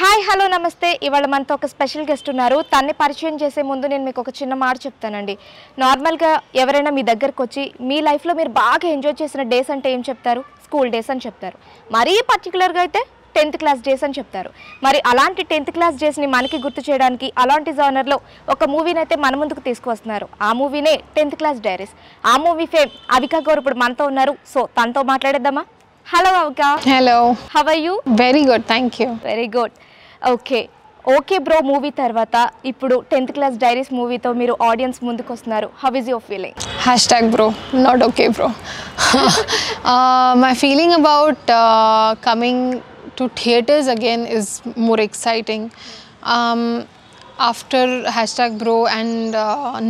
Hi hello నమస్తే ఇవాళ మనతో ఒక స్పెషల్ గెస్ట్ ఉన్నారు తన్ని పరిచయం చేసే ముందు నేను మీకు ఒక చిన్న మాట చెప్తానండి నార్మల్గా ఎవరైనా మీ దగ్గరకు వచ్చి మీ లైఫ్లో మీరు బాగా ఎంజాయ్ చేసిన డేస్ అంటే ఏం చెప్తారు స్కూల్ డేస్ అని చెప్తారు మరీ పర్టికులర్గా అయితే 10th క్లాస్ డేస్ అని చెప్తారు మరి అలాంటి 10th క్లాస్ డేస్ని మనకి గుర్తు చేయడానికి అలాంటి జానర్లో ఒక మూవీని అయితే మన ముందుకు తీసుకువస్తున్నారు ఆ మూవీనే 10th క్లాస్ డైరీస్ ఆ మూవీ ఫేమ్ అవికా గౌర్ ఇప్పుడు మనతో ఉన్నారు సో తనతో మాట్లాడేద్దామా hello Avika hello how are you very good thank you very good okay bro movie తర్వాత ఇప్పుడు 10th క్లాస్ డైరీస్ మూవీతో మీరు ఆడియన్స్ ముందుకు వస్తున్నారు how is your feeling #bro not okay bro my feeling about coming to theaters again is more exciting after #bro and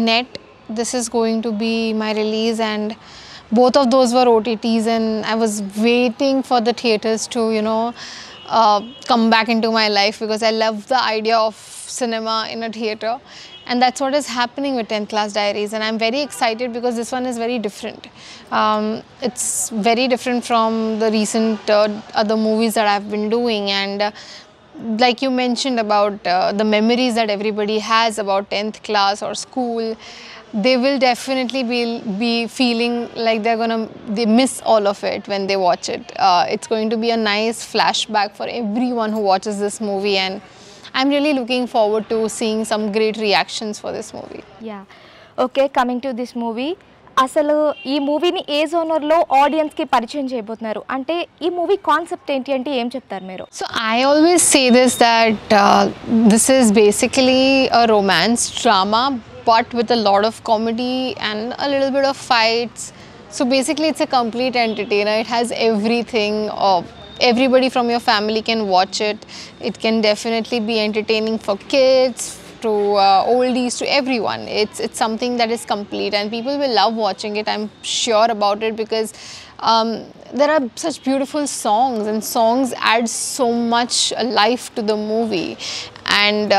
net this is going to be my release and both of those were OTTs and I was waiting for the theaters to come back into my life because I love the idea of cinema in a theater and that's what is happening with 10th Class Diaries and I'm very excited because this one is very different. It's very different from the recent other movies that I've been doing and like you mentioned about the memories that everybody has about 10th class or school, they will definitely be feeling like they miss all of it when they watch it. It's going to be a nice flashback for everyone who watches this movie and I'm really looking forward to seeing some great reactions for this movie. Yeah. Okay, coming to this movie, అసలు ఈ మూవీని ఏ జోనర్లో ఆడియన్స్కి పరిచయం చేయబోతున్నారు అంటే ఈ movie concept ఏంటి అంటే ఏం చెప్తారు మీరు So I always say this that this is basically a romance drama but with a lot of comedy and a little bit of fights. So basically it's a complete entertainer. It has everything. Everybody from your family can watch it. It can definitely be entertaining for kids, to oldies, to everyone. It's something that is complete and people will love watching it. I'm sure about it because there are such beautiful songs and songs add so much life to the movie and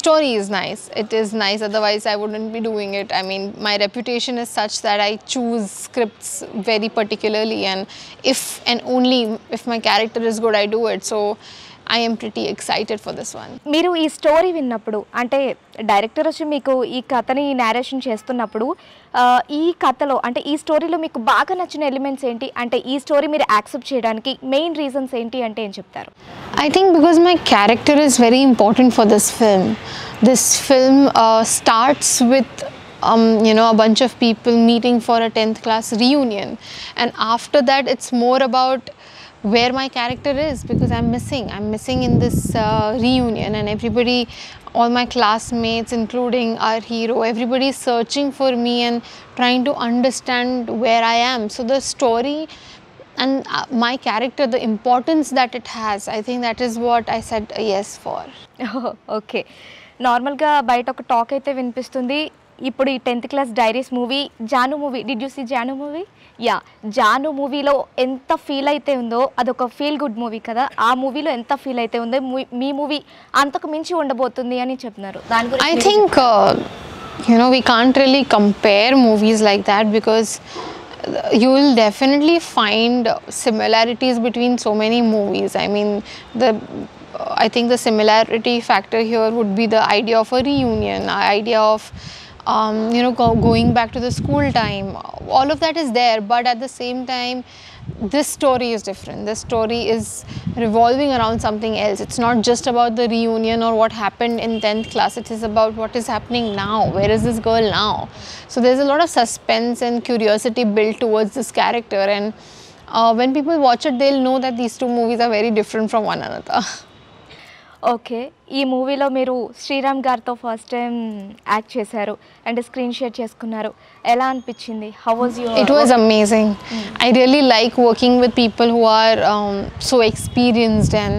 story is nice. It is nice, otherwise I wouldn't be doing it. I mean, my reputation is such that I choose scripts very particularly and if and only if my character is good I do it. So I am pretty excited for this one. మీరు ఈ story విన్నప్పుడు అంటే director వచ్చి మీకు ఈ కథని narration చేస్తున్నప్పుడు ఈ కథలో అంటే ఈ స్టోరీలో మీకు బాగా నచ్చిన ఎలిమెంట్స్ ఏంటి అంటే ఈ స్టోరీ మీరు యాక్సెప్ట్ చేయడానికి మెయిన్ రీజన్స్ ఏంటి అంటే ఏం చెప్తారు I think because my character is very important for this film. This film starts with a bunch of people meeting for a 10th class reunion and after that it's more about where my character is because I'm missing in this reunion and everybody, all my classmates including our hero, everybody is searching for me and trying to understand where I am. So the story and my character, the importance that it has, I think that is what I said yes for. Okay నార్మల్గా బయట ఒక talk అయితే వినిపిస్తుంది ఇప్పుడు ఈ 10th class diaries movie Jaanu movie did you see Jaanu movie yeah Jaanu మూవీలో ఎంత feel అయితే ఉందో అదొక ఫీల్ గుడ్ మూవీ కదా ఆ మూవీలో ఎంత ఫీల్ అయితే ఉందో మీ మూవీ అంతకు మించి ఉండబోతుంది అని చెప్తున్నారు దాని గురించి I think we can't really compare movies like that because you will definitely find similarities between so many movies. I mean I think the similarity factor here would be the idea of a reunion, idea of going back to the school time. All of that is there but at the same time this story is different. This story is revolving around something else. It's not just about the reunion or what happened in 10th class. It is about what is happening now. Where is this girl now? So there's a lot of suspense and curiosity built towards this character and when people watch it they'll know that these two movies are very different from one another. Okay ఈ మూవీలో మీరు శ్రీరామ్ గారితో first time act చేశారు and screen share చేసుకున్నారు ఎలా అనిపించింది how was your It was amazing. I really like working with people who are so experienced and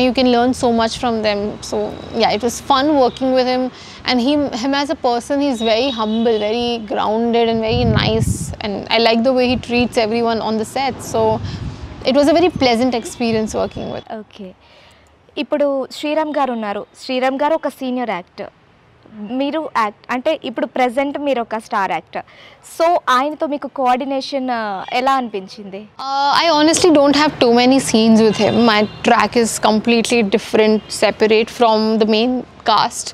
you can learn so much from them. So yeah, it was fun working with him and him as a person he's very humble, very grounded and very nice and I like the way he treats everyone on the set. So it was a very pleasant experience working with. Okay ఇప్పుడు శ్రీరామ్ గారు ఉన్నారు శ్రీరామ్ గారు ఒక senior actor మీరు act అంటే ఇప్పుడు present మీరు ఒక స్టార్ యాక్టర్, సో ఆయనతో మీకు కోఆర్డినేషన్ ఎలా అనిపించింది? I honestly don't have too many scenes with him. My track is completely different, separate from the main cast.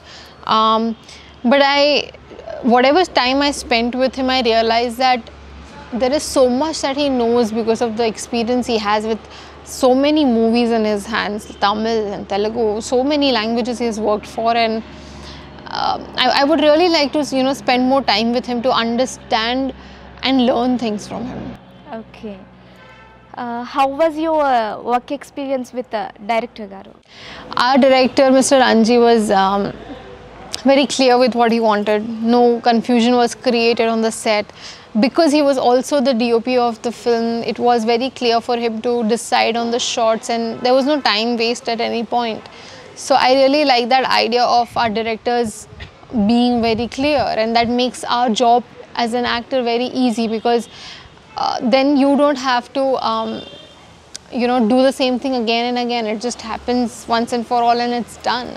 But whatever time I spent with him, I realized that there is so much that he knows because of the experience he has with so many movies in his hands, Tamil and Telugu, so many languages he has worked for, and I would really like to spend more time with him to understand and learn things from him. Okay, how was your work experience with director గారు? Our director, Mr. Anji, was very clear with what he wanted. No confusion was created on the set. Because he was also the DOP of the film, it was very clear for him to decide on the shots, and there was no time waste at any point. So I really like that idea of our directors being very clear, and that makes our job as an actor very easy, because then you don't have to do the same thing again and again. It just happens once and for all and it's done.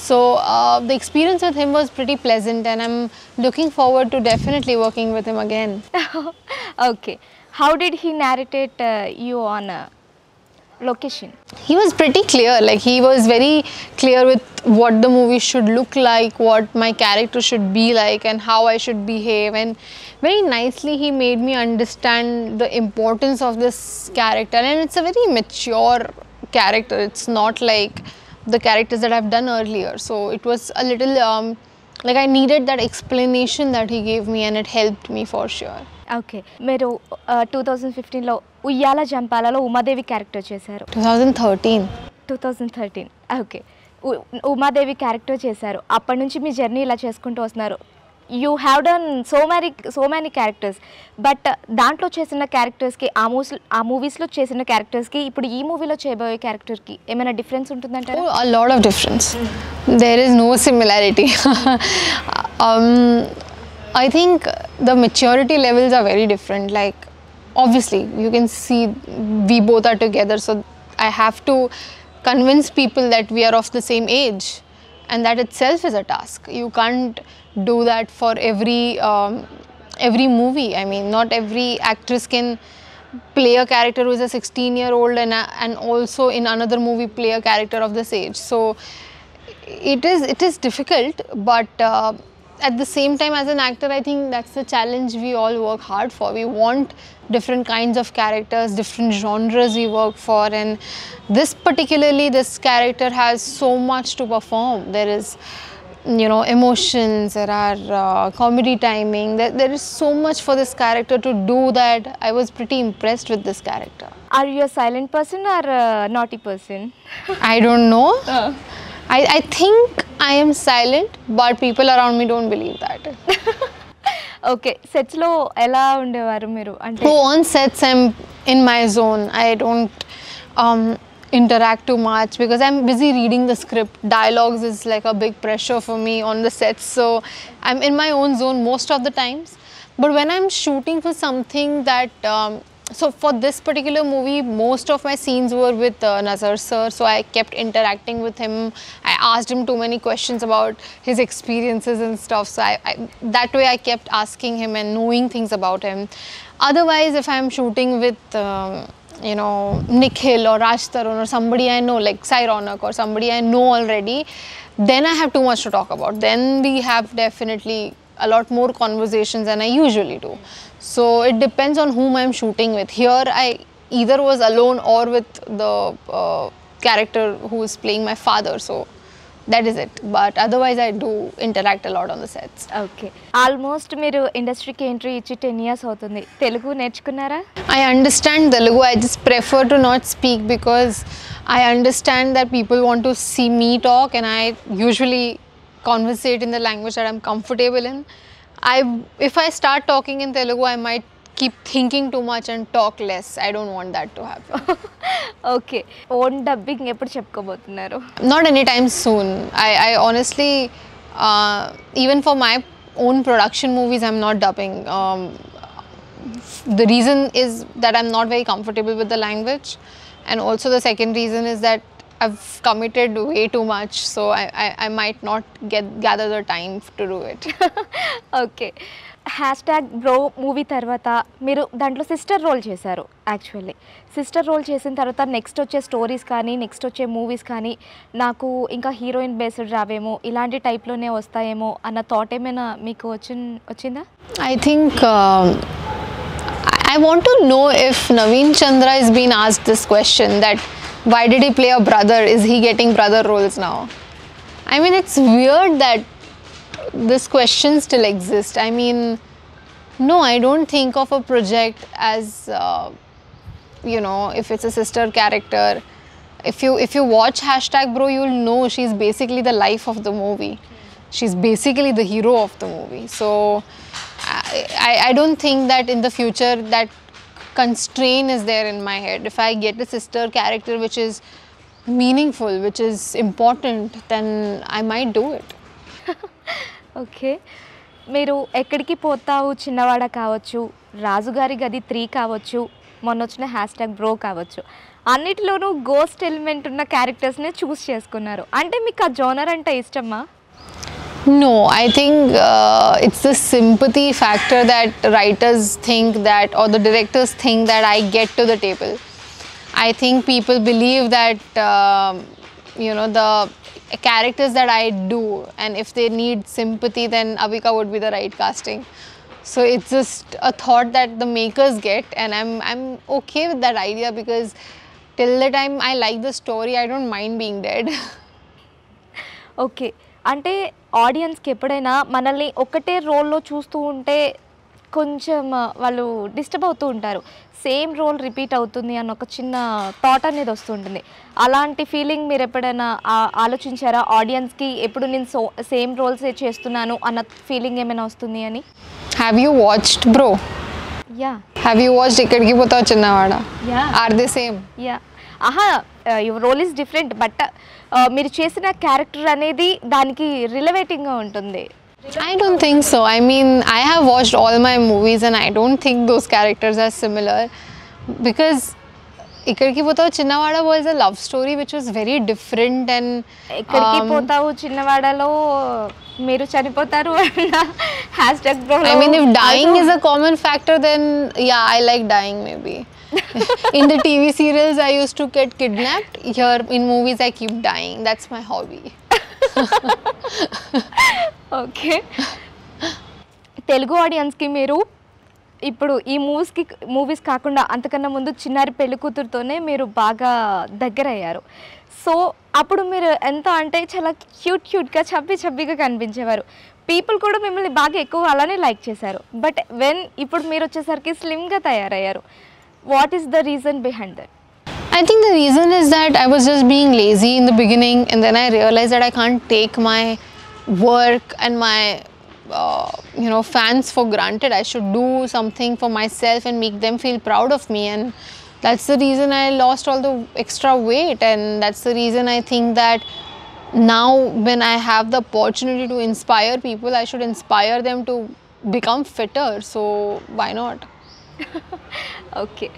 So the experience with him was pretty pleasant, and I'm looking forward to definitely working with him again. Okay, how did he narrate you on location? He was pretty clear, like he was very clear with what the movie should look like, what my character should be like, and how I should behave, and very nicely he made me understand the importance of this character. And it's a very mature character, it's not like the characters that I've done earlier, so it was a little like I needed that explanation that he gave me, and it helped me for sure. Okay, మీరు 2015లో ఉయ్యాల జంపాలలో Umadevi character చేశారు. 2013. 2013, okay. Umadevi character చేశారు. అప్పటి నుంచి మీ journey ఇలా చేసుకుంటూ వస్తున్నారు. You have done so many characters, but దాంట్లో చేసిన క్యారెక్టర్స్కి ఆ మూవీస్లో చేసిన క్యారెక్టర్స్కి ఇప్పుడు ఈ మూవీలో చేయబోయే క్యారెక్టర్కి ఏమైనా డిఫరెన్స్ ఉంటుందంటారా? Oh, a lot of difference. There is no similarity. I think the maturity levels are very different. Like, obviously, you can see we both are together, so I have to convince people that we are of the same age, and that itself is a task. You can't do that for every movie. I mean, not every actress can play a character who is a 16-year-old and also in another movie play a character of this age. So it is difficult, but at the same time, as an actor, I think that's the challenge we all work hard for. We want different kinds of characters, different genres we work for, and this character has so much to perform. There is emotions, there are comedy timing, there is so much for this character to do that I was pretty impressed with this character. Are you a silent person or a naughty person? I don't know. I think I am silent, but people around me don't believe that. Okay, సెట్స్లో ఎలా ఉండేవారు మీరు? అంటే on sets I'm in my zone. I don't interact too much because I'm busy reading the script. Dialogues is like a big pressure for me on the sets, so I'm in my own zone most of the times. But when I'm shooting for something that so for this particular movie, most of my scenes were with Nazar sir, so I kept interacting with him. I asked him too many questions about his experiences and stuff, so that way I kept asking him and knowing things about him. Otherwise, if I'm shooting with Nikhil or Raj Tarun or somebody I know, like Sai Ronak or somebody I know already, then I have too much to talk about. Then we have definitely a lot more conversations than I usually do. So it depends on whom I'm shooting with. Here I either was alone or with the character who is playing my father, so that is it. But otherwise I do interact a lot on the sets. Okay, almost మీరు ఇండస్ట్రీకి entry ఇచ్చి 10 years అవుతుంది. తెలుగు నేర్చుకున్నారా? I understand Telugu. I just prefer to not speak because I understand that people want to see me talk, and I usually conversate in the language that I'm comfortable in. If I start talking in Telugu, I might keep thinking too much and talk less. I don't want that to happen. Okay, own dubbing ఎప్పుడు చెప్పుకోబోతున్నారు? Not anytime soon. I honestly, even for my own production movies, I'm not dubbing. The reason is that I'm not very comfortable with the language, and also the second reason is that I've committed way too much, so I might not gather the time to do it. Okay. Hashtag bro movie తర్వాత మీరు దాంట్లో sister role చేశారు actually. Sister role చేసిన తర్వాత next వచ్చే stories కానీ, next వచ్చే movies కానీ నాకు ఇంకా హీరోయిన్ బేస్డ్ రావేమో, ఇలాంటి టైప్‌లోనే వస్తాయేమో అన్న థాట్ ఏమైనా మీకు వచ్చిందా? I think I want to know if Naveen Chandra is being asked this question that why did he play a brother? Is he getting brother roles now? I mean, it's weird that this question still exists. I mean, no, I don't think of a project as you know, if it's a sister character. If you watch hashtag bro, you'll know she's basically the life of the movie. She's basically the hero of the movie. So I don't think that in the future that constraint is there in my head. If I get a sister character which is meaningful, which is important, then I might do it. Okay. మీరు ఎక్కడికి పోతావు చిన్నవాడ కావచ్చు, రాజుగారి గది 3 కావచ్చు, మొన్న వచ్చిన హ్యాష్‌ట్యాగ్ బ్రో కావచ్చు, అన్నిటిలోనూ గోస్ట్ ఎలిమెంట్ ఉన్న క్యారెక్టర్స్‌నే చూస్ చేసుకున్నారు. అంటే మీకు ఆ జోనర్ అంటే ఇష్టమా? No, I think it's the sympathy factor that writers think that, or the directors think that I get to the table. I think people believe that you know, the characters that I do, and if they need sympathy, then Avika would be the right casting. So it's just a thought that the makers get, and I'm okay with that idea, because till the time I like the story, I don't mind being dead. Okay. అంటే ఆడియన్స్‌కి ఎప్పుడైనా మనల్ని ఒకటే రోల్‌లో చూస్తూ ఉంటే కొంచెం వాళ్ళు డిస్టర్బ్ అవుతూ ఉంటారు. సేమ్ రోల్ రిపీట్ అవుతుంది అన్న ఒక చిన్న థాట్ అనేది వస్తుంటుంది. అలాంటి ఫీలింగ్ మీరు ఎప్పుడైనా ఆలోచించారా? ఆడియన్స్‌కి ఎప్పుడు నేను సేమ్ రోల్సే చేస్తున్నాను అన్న ఫీలింగ్ ఏమైనా వస్తుంది అని? Have you watched Bro? Yeah. Have you watched Ikkadiki Potavu Chinnavada? Yeah. Are they same? Yeah. ఆహా, your role is different, but మీరు చేసిన క్యారెక్టర్ అనేది దానికి రిలవేటింగ్గా ఉంటుంది. I don't think so. I mean, I have watched all my movies and I don't think those characters are similar, because Ikkadiki Potavu Chinnavada was a love story which was very different, and ఎక్కడికి పోతావు చిన్నవాడలో మీరు చనిపోతారు అన్న hashtag bro. I mean, if dying is a common factor, then yeah, I like dying maybe. In the TV serials, I used to get kidnapped. Here in movies, I keep dying. That's my hobby. Okay. Telugu ఆడియన్స్‌కి మీరు ఇప్పుడు ఈ movies కాకుండా అంతకన్నా ముందు చిన్నారి పెళ్లి కూతురుతోనే మీరు బాగా దగ్గరయ్యారు. సో అప్పుడు మీరు ఎంత అంటే చాలా క్యూట్గా చబ్బీగా కనిపించేవారు. పీపుల్ కూడా మిమ్మల్ని బాగా ఎక్కువ అలానే లైక్ చేశారు. బట్ ఇప్పుడు మీరు వచ్చేసరికి స్లిమ్గా తయారయ్యారు. What is the reason behind that? I think the reason is that I was just being lazy in the beginning, and then I realized that I can't take my work and my you know, fans for granted. I should do something for myself and make them feel proud of me, and that's the reason I lost all the extra weight, and that's the reason I think that now when I have the opportunity to inspire people, I should inspire them to become fitter. So why not? Okay.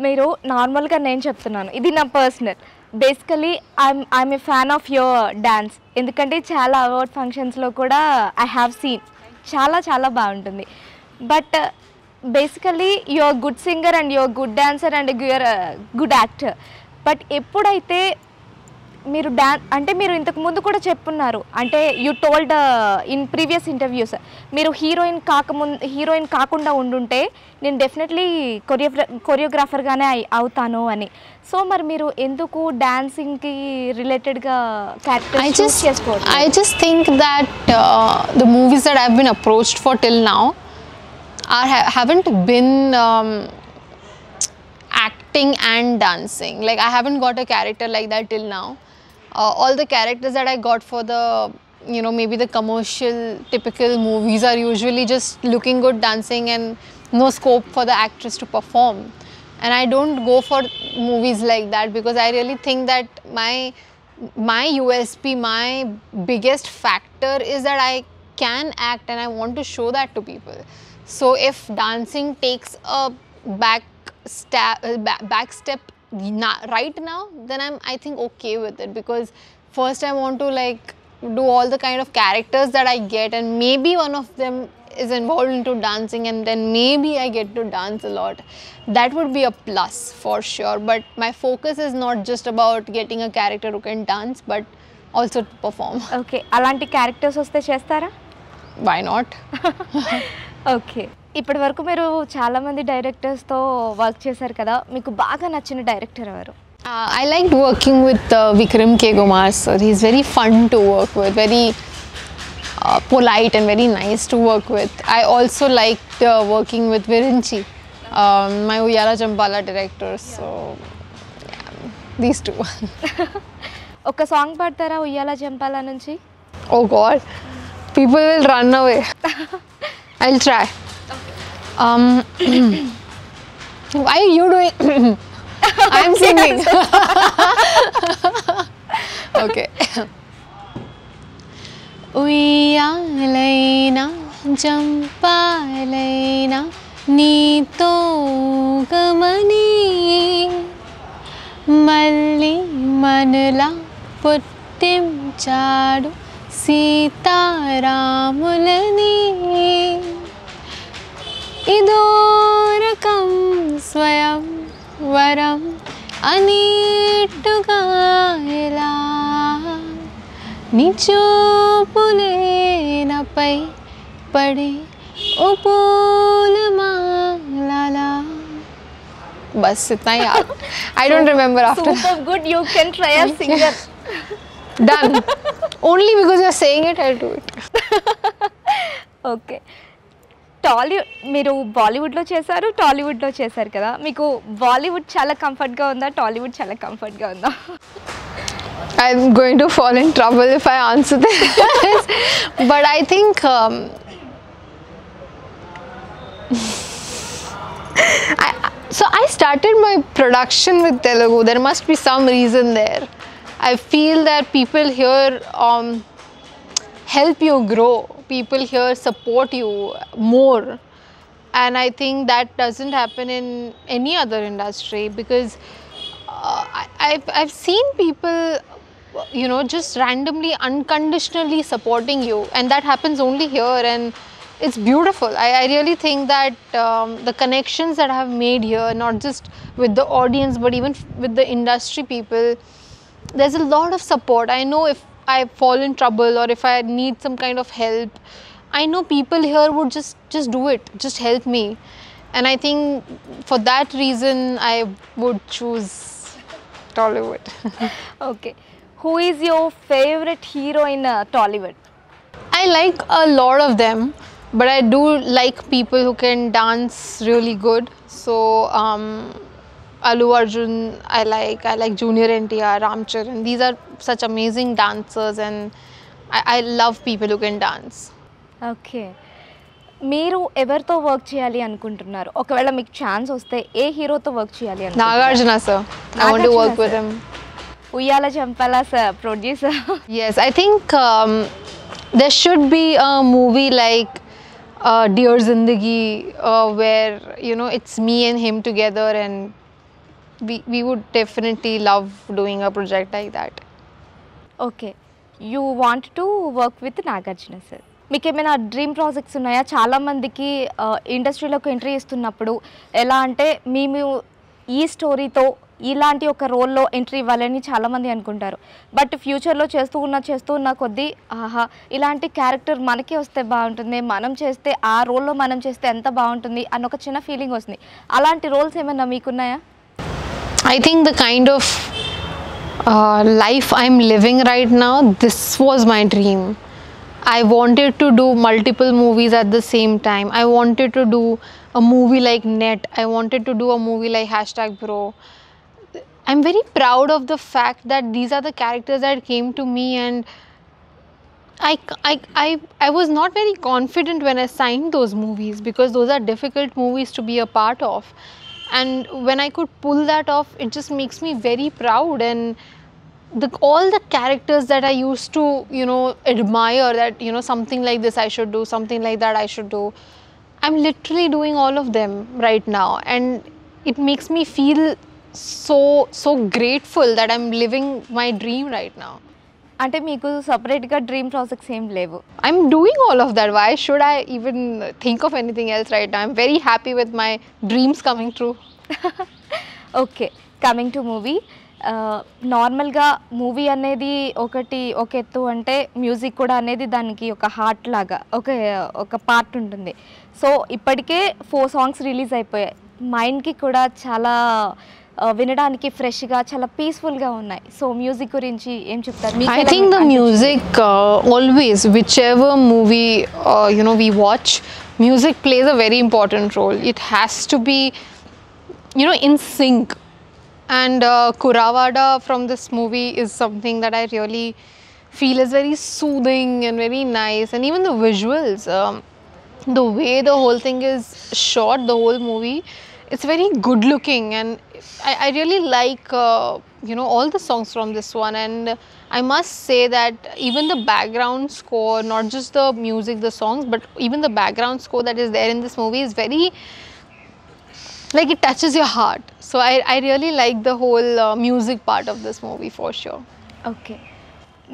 మీరు నార్మల్గా నేను చెప్తున్నాను, ఇది నా personal. Basically I'm a fan of your dance. ఎందుకంటే చాలా award ఫంక్షన్స్లో కూడా ఐ హ్యావ్ సీన్ చాలా బాగుంటుంది. But basically your good singer and your good dancer and your good actor. But ఎప్పుడైతే మీరు అంటే మీరు ఇంతకు ముందు కూడా చెప్పున్నారు, అంటే you told in previous interviews, మీరు హీరోయిన్ కాకుండా ఉండుంటే నేను డెఫినెట్లీ కొరియోగ్రాఫర్గానే అవుతాను అని. సో మరి మీరు ఎందుకు డాన్సింగ్కి రిలేటెడ్గా క్యారెక్టర్స్ చూస్ చేసుకోవాలి? I just think that the movies that I've been approached for till now haven't been acting and dancing. Like, I haven't got a character like that till now. All the characters that I got for the, you know, maybe the commercial typical movies are usually just looking good, dancing, and no scope for the actress to perform. And I don't go for movies like that, because I really think that my USP, my biggest factor is that I can act, and I want to show that to people. So if dancing takes a back step right now, then I think okay with it, because first I want to like do all the kind of characters that I get, and maybe one of them is involved into dancing, and then maybe I get to dance a lot. That would be a plus for sure. But my focus is not just about getting a character who can dance, but also to perform. Okay, అలాంటి characters వస్తే చేస్తారా? Why not? Okay, ఇప్పటి వరకు మీరు చాలామంది డైరెక్టర్స్తో work చేశారు కదా, మీకు బాగా నచ్చిన డైరెక్టర్ ఎవరు? I liked working with Vikram K. Gomar sir. He's very fun to work with, very polite and very nice to work with. I also liked working with Virinchi, my Uyala Champala director. So, yeah, these two. ఒక song పాడతారా ఉయ్యాల చంపాల నుంచి? Oh God, people will run away. I'll try. Why are you doing? I'm singing. Okay. ఉయ్యాలైనా జంపాలైనా నీతో గమని మళ్ళీ మనలా పుట్టించాడు సీతారాములని ఇదో రకం స్వయం వరం అనేట్టుగా ఎలా నీ చూపులే నాపై పడి ఓ పూలమాల. బస్ ఇतना ही याद. I don't remember after. Super good, you can try as singer. Done. Only because you're saying it, I'll do it. Okay, మీరు బాలీవుడ్లో చేశారు, టాలీవుడ్లో చేశారు కదా, మీకు బాలీవుడ్ చాలా కంఫర్ట్గా ఉందా, టాలీవుడ్ చాలా కంఫర్ట్గా ఉందా? I'm going to fall in trouble if I answer this. But I think I started my production with Telugu. There must be some reason there. I feel that people here help you grow. People here support you more. And I think that doesn't happen in any other industry, because I've seen people, you know, just randomly, unconditionally supporting you, and that happens only here, and it's beautiful. I really think that the connections that I have made here, not just with the audience but even with the industry people, there's a lot of support. I know if I fall in trouble or if I need some kind of help, I know people here would just do it, just help me. And I think for that reason I would choose Tollywood. Okay, who is your favorite hero in Tollywood? I like a lot of them, but I do like people who can dance really good. So Allu Arjun I like Junior NTR, Ramcharan. These are such amazing dancers, and I love people who can dance. Okay, మీరు ఎవరితో work చేయాలి అనుకుంటున్నారు? ఒకవేళ మీకు chance వస్తే ఏ హీరోతో work చేయాలి అనుకుంటున్నారు? Nagarjuna sir. I want to work with him. Uyyala Jampala sir producer. Yes, I think there should be a movie like Dear Zindagi, where, you know, it's me and him together, and we would definitely love doing a project like that. Okay, you want to work with Nagarjuna sir. మీకు ఏమైనా dream projects ఉన్నాయా? చాలామందికి ఇండస్ట్రీలోకి entry ఇస్తున్నప్పుడు ఎలా అంటే మేము ఈ స్టోరీతో ఇలాంటి ఒక రోల్లో ఎంట్రీ ఇవ్వాలని చాలామంది అనుకుంటారు. బట్ ఫ్యూచర్లో చేస్తూ ఉన్న కొద్దీ ఆహా ఇలాంటి క్యారెక్టర్ మనకే వస్తే బాగుంటుంది, మనం చేస్తే ఆ రోల్లో మనం చేస్తే ఎంత బాగుంటుంది అన్న ఒక చిన్న ఫీలింగ్ వస్తుంది. అలాంటి రోల్స్ ఏమైనా మీకున్నాయా? I think the kind of life I'm living right now, this was my dream. I wanted to do multiple movies at the same time. I wanted to do a movie like Net. I wanted to do a movie like #Bro. I'm very proud of the fact that these are the characters that came to me, and I was not very confident when I signed those movies, because those are difficult movies to be a part of. And when I could pull that off, it just makes me very proud. And all the characters that I used to, you know, admire, that, you know, something like this I should do, something like that I should do, I'm literally doing all of them right now, and it makes me feel so grateful that I'm living my dream right now. అంటే మీకు సపరేట్గా dream projects ఏం లేవు? I'm doing all of that. Why should I even think of anything else right now? I'm very happy with my dreams coming true. Okay, coming to movie. నార్మల్గా movie అనేది ఒక ఎత్తు అంటే మ్యూజిక్ కూడా అనేది దానికి ఒక హార్ట్ లాగా ఒక పార్ట్ ఉంటుంది. సో ఇప్పటికే 4 సాంగ్స్ రిలీజ్ అయిపోయాయి. మైండ్కి కూడా చాలా వినడానికి ఫ్రెష్గా చాలా పీస్ఫుల్గా ఉన్నాయి. సో మ్యూజిక్ గురించి ఏం చెప్తారు? I think the music always, whichever movie we watch, music plays a very important role. It has to be in sync. And Kuravada from this movie is something that I really feel is very soothing and very nice. And even the visuals, the way the whole thing is shot, the whole movie, it's very good looking. And I really like all the songs from this one. And I must say that even the background score, not just the music, the songs, but even the background score that is there in this movie is very, like, it touches your heart. So I really like the whole music part of this movie for sure. Okay,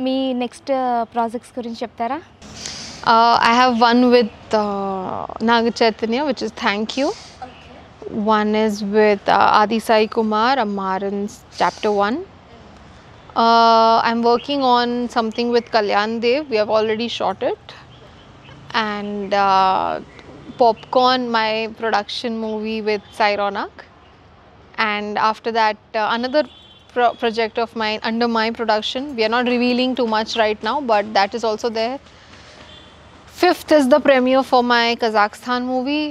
me next projects గురించి చెప్తారా? I have one with Naga Chaitanya, which is Thank You. One is with Adi Sai Kumar, Amaran's Chapter 1. I'm working on something with Kalyan Dev. We have already shot it. And Popcorn, my production movie with Sai Ronak. And after that, another project of mine under my production. We are not revealing too much right now, but that is also there. 5th is the premiere for my Kazakhstan movie.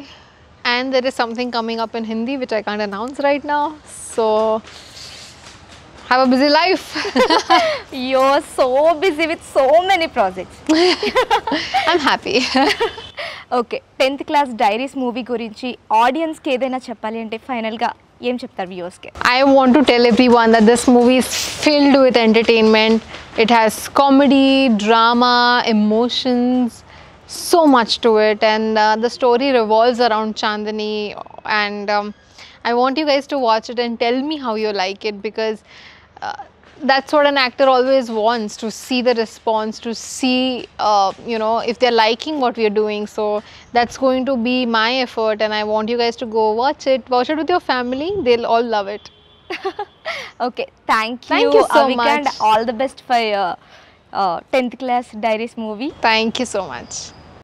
And there is something coming up in Hindi which I can't announce right now. So, have a busy life. You're so busy with so many projects. I'm happy. Okay, 10th class diaries movie గురించి ఆడియన్స్కి ఏదైనా చెప్పాలి అంటే ఫైనల్గా ఏం చెప్తారు వ్యూవర్స్కి? I want to tell everyone that this movie is filled with entertainment. It has comedy, drama, emotions, so much to it, and the story revolves around Chandani. And I want you guys to watch it and tell me how you like it, because that's what an actor always wants, to see the response, to see if they're liking what we're doing. So that's going to be my effort, and I want you guys to go watch it with your family. They'll all love it. Okay, thank Thank you you so Avika, much. And all the best for 10th class diaries movie. Thank you so much.